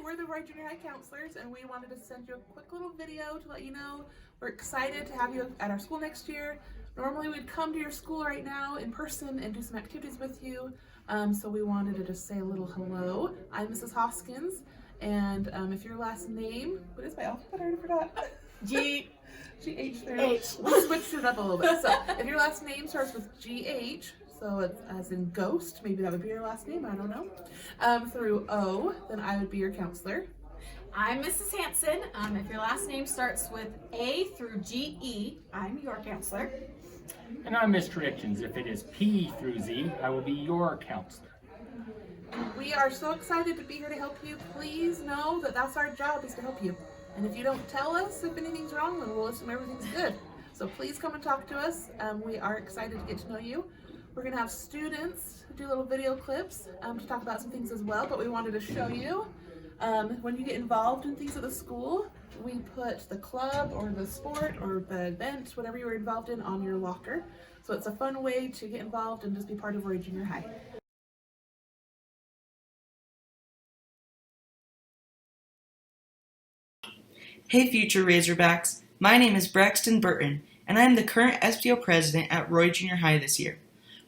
we're the Roy Junior High counselors, and we wanted to send you a quick little video to let you know we're excited to have you at our school next year. Normally we'd come to your school right now in person and do some activities with you, so we wanted to just say a little hello. I'm Mrs. Hoskins, and if your last name, what is my alphabet? I already forgot. G-H there. H. We switched it up a little bit. So if your last name starts with G-H, so it's as in ghost, maybe that would be your last name, I don't know, through O, then I would be your counselor. I'm Mrs. Hanson. If your last name starts with A through G-E, I'm your counselor. And I'm Mr. Richens. If it is P through Z, I will be your counselor. We are so excited to be here to help you. Please know that that's our job, is to help you. And if you don't tell us if anything's wrong, then we'll assume everything's good. So please come and talk to us. We are excited to get to know you. We're going to have students do little video clips to talk about some things as well, but we wanted to show you when you get involved in things at the school, we put the club or the sport or the event, whatever you were involved in, on your locker. So it's a fun way to get involved and just be part of Roy Junior High. Hey future Razorbacks, my name is Braxton Burton, and I am the current SPO president at Roy Junior High this year.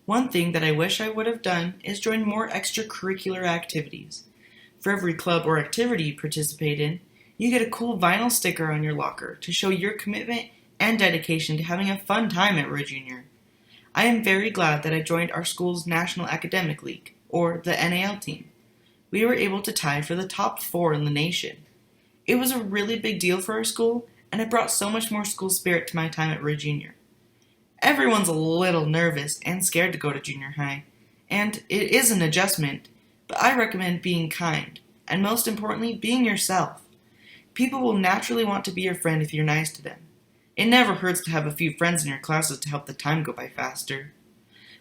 One thing that I wish I would have done is join more extracurricular activities. For every club or activity you participate in, you get a cool vinyl sticker on your locker to show your commitment and dedication to having a fun time at Roy Junior. I am very glad that I joined our school's National Academic League, or the NAL team. We were able to tie for the top 4 in the nation. It was a really big deal for our school, and it brought so much more school spirit to my time at Roy Junior. Everyone's a little nervous and scared to go to junior high, and it is an adjustment, but I recommend being kind, and most importantly, being yourself. People will naturally want to be your friend if you're nice to them. It never hurts to have a few friends in your classes to help the time go by faster.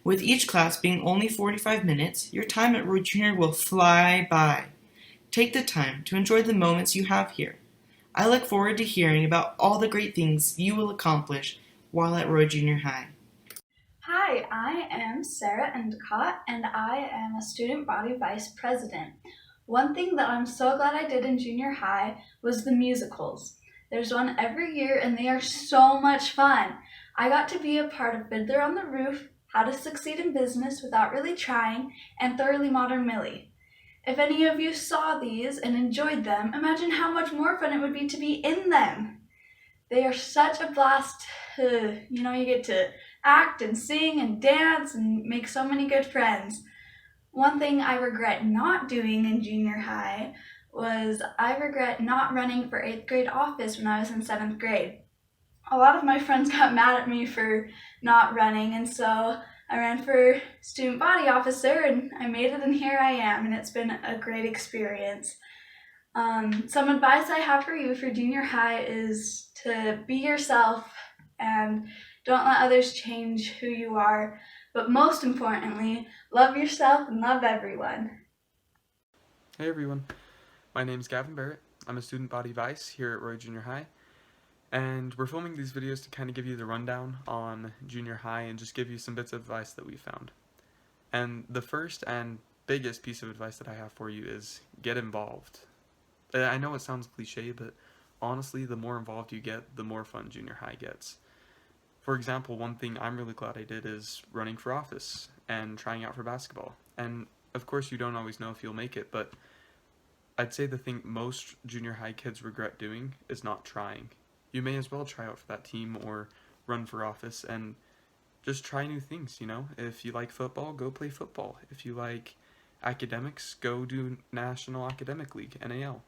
With each class being only 45 minutes, your time at Roy Junior will fly by. Take the time to enjoy the moments you have here. I look forward to hearing about all the great things you will accomplish while at Roy Junior High. Hi, I am Sarah Endicott, and I am a student body vice president. One thing that I'm so glad I did in junior high was the musicals. There's one every year, and they are so much fun. I got to be a part of Fiddler on the Roof, How to Succeed in Business Without Really Trying, and Thoroughly Modern Millie. If any of you saw these and enjoyed them, imagine how much more fun it would be to be in them. They are such a blast. You get to act and sing and dance and make so many good friends. One thing I regret not doing in junior high was I regret not running for 8th grade office when I was in 7th grade. A lot of my friends got mad at me for not running, and so I ran for student body officer, and I made it, and here I am, and it's been a great experience. Some advice I have for you for junior high is to be yourself and don't let others change who you are, but most importantly, love yourself and love everyone. Hey everyone, my name is Gavin Barrett. I'm a student body vice here at Roy Junior High, and we're filming these videos to kind of give you the rundown on junior high and just give you some bits of advice that we found. And the first and biggest piece of advice that I have for you is get involved. I know it sounds cliche, but honestly, the more involved you get, the more fun junior high gets. For example, one thing I'm really glad I did is running for office and trying out for basketball. And of course, you don't always know if you'll make it, but I'd say the thing most junior high kids regret doing is not trying. You may as well try out for that team or run for office and just try new things, If you like football, go play football. If you like academics, go do National Academic League, NAL.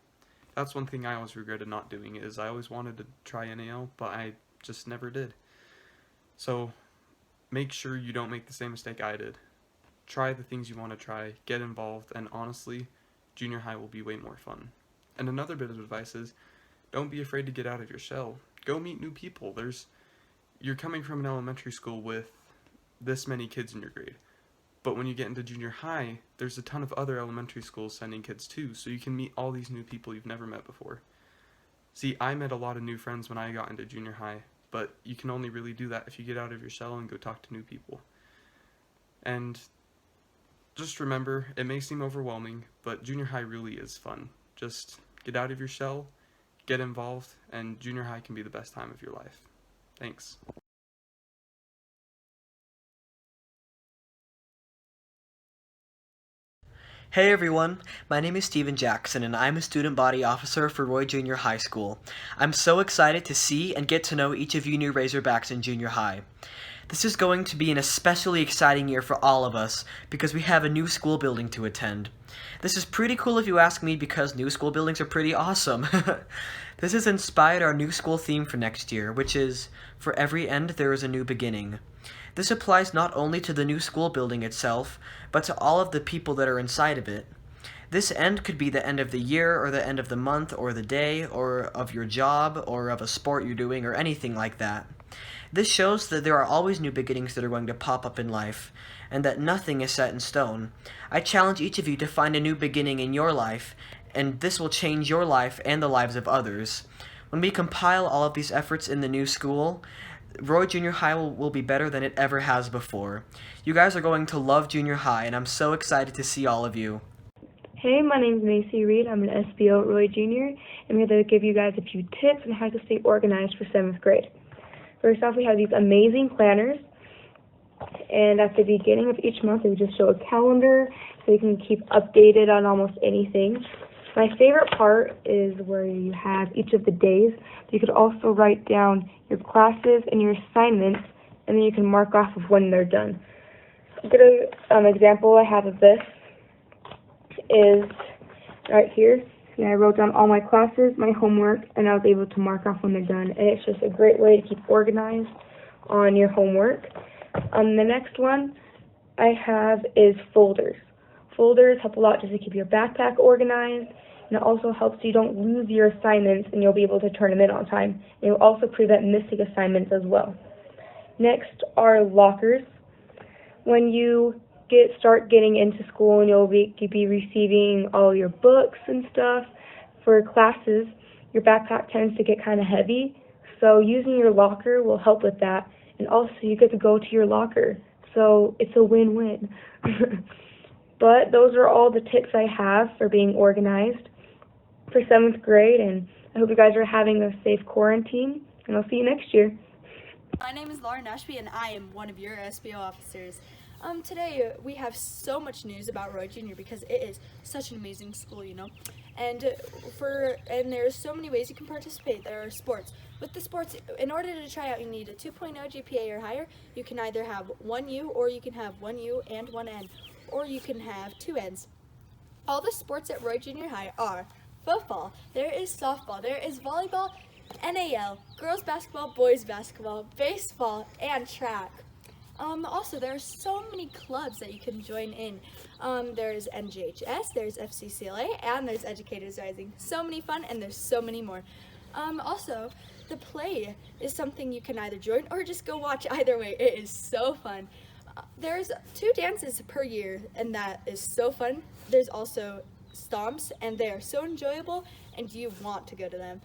That's one thing I always regretted not doing, is I always wanted to try NAL, but I just never did. So make sure you don't make the same mistake I did. Try the things you want to try, get involved, and honestly, junior high will be way more fun. And another bit of advice is, don't be afraid to get out of your shell. Go meet new people. You're coming from an elementary school with this many kids in your grade. But when you get into junior high, there's a ton of other elementary schools sending kids too, so you can meet all these new people you've never met before. See, I met a lot of new friends when I got into junior high, but you can only really do that if you get out of your shell and go talk to new people. And just remember, it may seem overwhelming, but junior high really is fun. Just get out of your shell, get involved, and junior high can be the best time of your life. Thanks. Hey everyone, my name is Steven Jackson and I'm a student body officer for Roy Junior High School. I'm so excited to see and get to know each of you new Razorbacks in junior high. This is going to be an especially exciting year for all of us because we have a new school building to attend. This is pretty cool if you ask me because new school buildings are pretty awesome. This has inspired our new school theme for next year, which is, for every end there is a new beginning. This applies not only to the new school building itself, but to all of the people that are inside of it. This end could be the end of the year, or the end of the month, or the day, or of your job, or of a sport you're doing, or anything like that. This shows that there are always new beginnings that are going to pop up in life, and that nothing is set in stone. I challenge each of you to find a new beginning in your life, and this will change your life and the lives of others. When we compile all of these efforts in the new school, Roy Junior High will be better than it ever has before. You guys are going to love junior high, and I'm so excited to see all of you. Hey, my name's Macy Reed. I'm an SBO at Roy Junior. I'm here to give you guys a few tips on how to stay organized for 7th grade. First off, we have these amazing planners, and at the beginning of each month, we just show a calendar so you can keep updated on almost anything. My favorite part is where you have each of the days. You could also write down your classes and your assignments, and then you can mark off of when they're done. A good example I have of this is right here. I wrote down all my classes, my homework, and I was able to mark off when they're done. And it's just a great way to keep organized on your homework. The next one I have is folders. Folders help a lot just to keep your backpack organized, and it also helps you don't lose your assignments and you'll be able to turn them in on time. And it will also prevent missing assignments as well. Next are lockers. When you start getting into school and you'll be receiving all your books and stuff for classes, your backpack tends to get kind of heavy. So using your locker will help with that. And also you get to go to your locker. So it's a win-win. But those are all the tips I have for being organized for 7th grade, and I hope you guys are having a safe quarantine, and I'll see you next year. My name is Lauren Ashby, and I am one of your SBO officers. Today we have so much news about Roy Junior because it is such an amazing school, you know. And there's so many ways you can participate. There are sports. With the sports, in order to try out, you need a 2.0 GPA or higher. You can either have one U, or you can have one U and one N, or you can have two N's. All the sports at Roy Junior High are football, there is softball, there is volleyball, NAL, girls basketball, boys basketball, baseball, and track. Also, there are so many clubs that you can join in. There's NGHS, there's FCCLA, and there's Educators Rising. So many fun, and there's so many more. Also, the play is something you can either join or just go watch. Either way, it is so fun. There's 2 dances per year, and that is so fun. There's also stomps, and they are so enjoyable, and you want to go to them.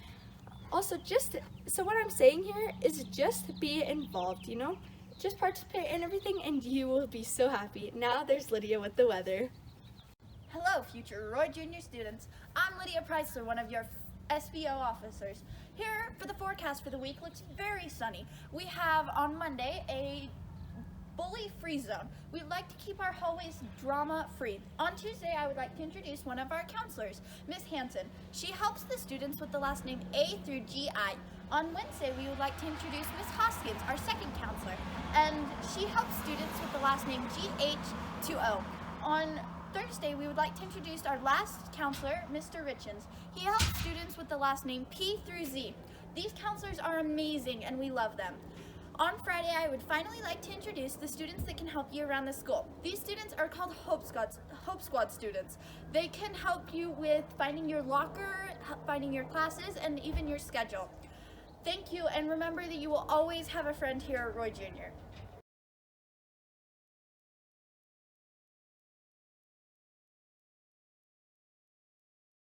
Also, so what I'm saying here is just be involved, you know? Just participate in everything, and you will be so happy. Now there's Lydia with the weather. Hello, future Roy Junior students. I'm Lydia Preisler, one of your SBO officers. Here for the forecast for the week looks very sunny. We have on Monday a bully-free zone. We'd like to keep our hallways drama-free. On Tuesday, I would like to introduce one of our counselors, Miss Hanson. She helps the students with the last name A through GI. On Wednesday, we would like to introduce Miss Hoskins, our second counselor, and she helps students with the last name GH2O. On Thursday, we would like to introduce our last counselor, Mr. Richens. He helps students with the last name P through Z. These counselors are amazing, and we love them. On Friday, I would finally like to introduce the students that can help you around the school. These students are called Hope Squad students. They can help you with finding your locker, finding your classes, and even your schedule. Thank you, and remember that you will always have a friend here at Roy Junior